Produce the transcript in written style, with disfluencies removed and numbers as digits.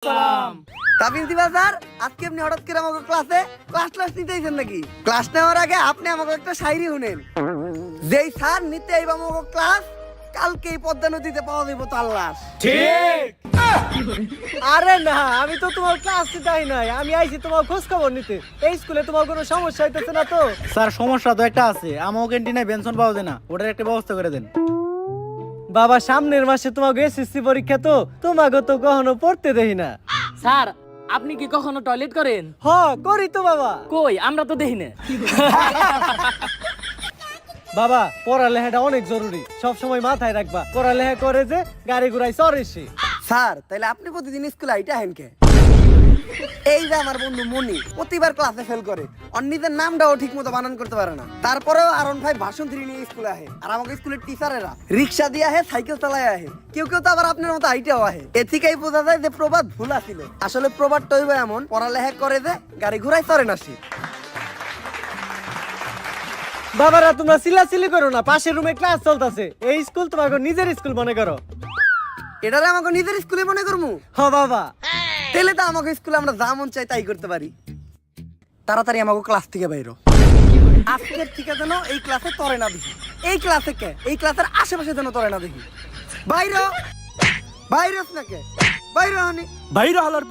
সালাম। Principal sir, আজকে আপনি হঠাৎ করে আমাকে ক্লাস নিতেইছেন নাকি? ক্লাস নেওয়ার আগে আপনি আমাকে একটা শায়রি শুনেন। যেই স্যার নিতে আইবা আমাকে ক্লাস, কালকেই পদ্মা নদীতে পাওয়া যাইব তার লাশ। ঠিক। আরে না, আমি তো তোমার ক্লাস নিতেই নাই, আমি আইছি তোমার খোঁজ খবর নিতে। এই স্কুলে তোমার কোনো সমস্যা হইতেছে না তো? স্যার সমস্যা তো একটা আছে, আমার ক্যান্টিনে বেনশন পাওয়া যায় না, ওটার একটা ব্যবস্থা করে দেন। বাবা, সামনের মাসে তোমাকে এসএসসি পরীক্ষা, তো তোমাকে তো কখনো পড়তে দেখি না। স্যার, আপনি কি কখনো টয়লেট করেন? হ, করি তো বাবা। কই, আমরা তো দেখি না। বাবা, পড়ালেখাটা অনেক জরুরি, সব সময় মাথায় রাখবা। পড়ালেখা করে যে গাড়ি ঘোড়ায় চড়ে সে। স্যার, তাইলে আপনি প্রতিদিন স্কুলে আইটা হেন কে? এই যে আমার বন্ধু মনি, প্রতিবার ক্লাসে ফেল করে, ওর নিজের নামটাও ঠিক মতো বানান করতে পারে না। তারপরেও আরন ভাই ভাষণ থ্রি নিয়ে স্কুলে আহে, আর আমাকে স্কুলের টিচারেরা রিক্সা দিয়ে আহে, সাইকেল চালায় আহে, কেউ কেউ তো আবার আপনার মতো আইটাও আহে। এ থেকেই বোঝা যায় যে প্রবাদ ভুল ছিল। আসলে প্রবাদটা হইবে এমন, পড়ালেখা করে যে গাড়ি ঘোড়ায় চড়ে না সে। বাবারা, তোমরা চিল্লাচিল্লি করো না, পাশের রুমে ক্লাস চলতেছে। এই স্কুল তোমাকে নিজের স্কুল মনে করো। এটারে আমাকে নিজের স্কুলে মনে করবো? হ বাবা। তাহলে তো আমাকে স্কুলে আমরা যা মন চাই তাই করতে পারি। তাড়াতাড়ি আমাকে ক্লাস থেকে বাইরো। আজকের থেকে যেন এই ক্লাসে তরে না দেখি। এই ক্লাসে কে, এই ক্লাসের আশেপাশে যেন তরে না দেখি। বাইরো বাইরো না কে, বাইরো হানি বাইরে হালার